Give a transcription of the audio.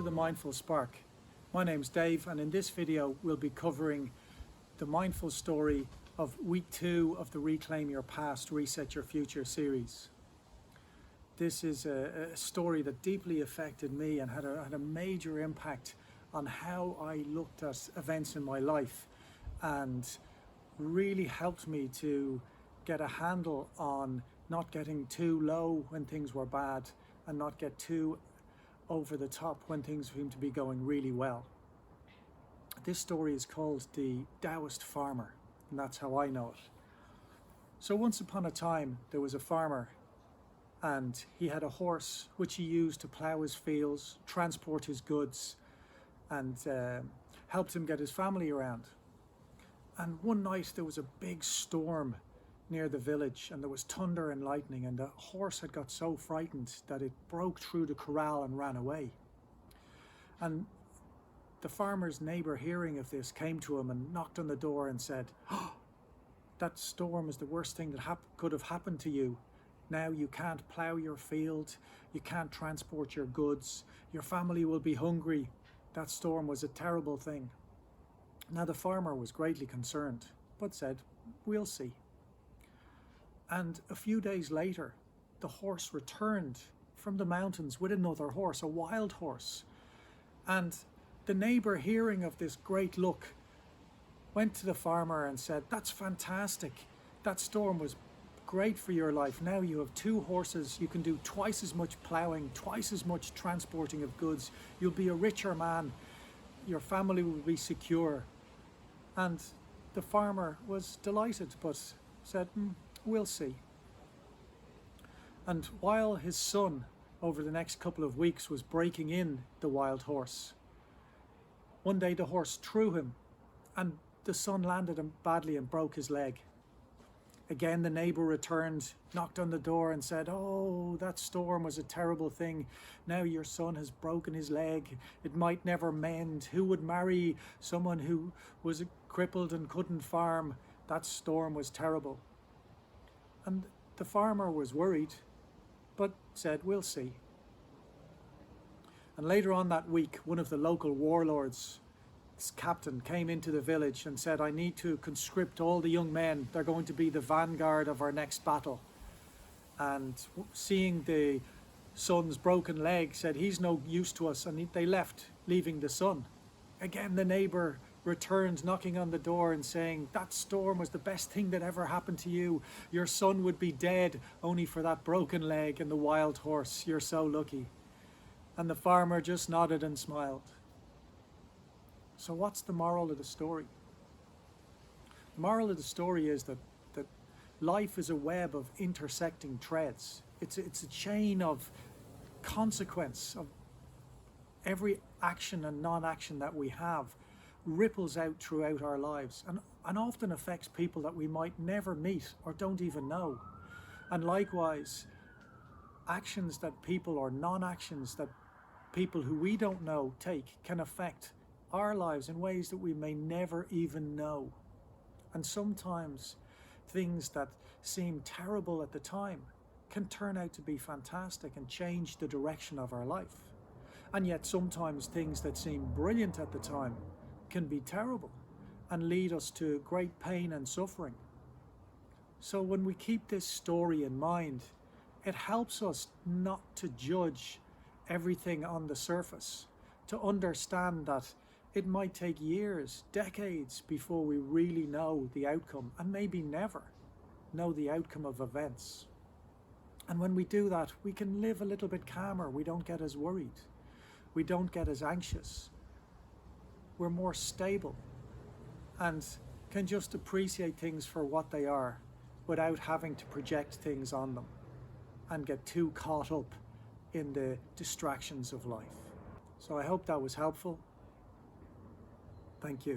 to the Mindful Spark. My name's Dave, and in this video we'll be covering the mindful story of week 2 of the Reclaim Your Past, Reset Your Future series. This is a story that deeply affected me and had a major impact on how I looked at events in my life, and really helped me to get a handle on not getting too low when things were bad and not get too over the top when things seem to be going really well. This story is called the Taoist Farmer, and that's how I know it. So once upon a time there was a farmer, and he had a horse which he used to plough his fields, transport his goods, and helped him get his family around. And one night there was a big storm near the village, and there was thunder and lightning, and the horse had got so frightened that it broke through the corral and ran away. And the farmer's neighbour, hearing of this, came to him and knocked on the door and said, "Oh, that storm is the worst thing that could have happened to you. Now you can't plough your field, you can't transport your goods, your family will be hungry. That storm was a terrible thing." Now the farmer was greatly concerned, but said, "We'll see." And a few days later, the horse returned from the mountains with another horse, a wild horse. And the neighbour, hearing of this great luck, went to the farmer and said, "That's fantastic. That storm was great for your life. Now you have 2 horses. You can do twice as much ploughing, twice as much transporting of goods. You'll be a richer man. Your family will be secure." And the farmer was delighted, but said, "We'll see." And while his son, over the next couple of weeks, was breaking in the wild horse, one day the horse threw him, and the son landed him badly and broke his leg. Again the neighbour returned, knocked on the door and said, "Oh, that storm was a terrible thing. Now your son has broken his leg. It might never mend. Who would marry someone who was crippled and couldn't farm? That storm was terrible." And the farmer was worried, but said, "We'll see." And later on that week, one of the local warlords' captain came into the village and said, "I need to conscript all the young men. They're going to be the vanguard of our next battle." And seeing the son's broken leg, said, "He's no use to us," and they left, leaving the son. Again the neighbour returned, knocking on the door and saying, "That storm was the best thing that ever happened to you. Your son would be dead only for that broken leg and the wild horse. You're so lucky." And the farmer just nodded and smiled. So what's the moral of the story? The moral of the story is that life is a web of intersecting threads. It's a chain of consequence of every action and non-action that we have ripples out throughout our lives, and often affects people that we might never meet or don't even know. And likewise, actions that people, or non-actions that people who we don't know take, can affect our lives in ways that we may never even know. And sometimes things that seem terrible at the time can turn out to be fantastic and change the direction of our life. And yet sometimes things that seem brilliant at the time can be terrible and lead us to great pain and suffering. So when we keep this story in mind, it helps us not to judge everything on the surface, to understand that it might take years, decades, before we really know the outcome, and maybe never know the outcome of events. And when we do that, we can live a little bit calmer. We don't get as worried. We don't get as anxious. We're more stable and can just appreciate things for what they are without having to project things on them and get too caught up in the distractions of life. So I hope that was helpful. Thank you.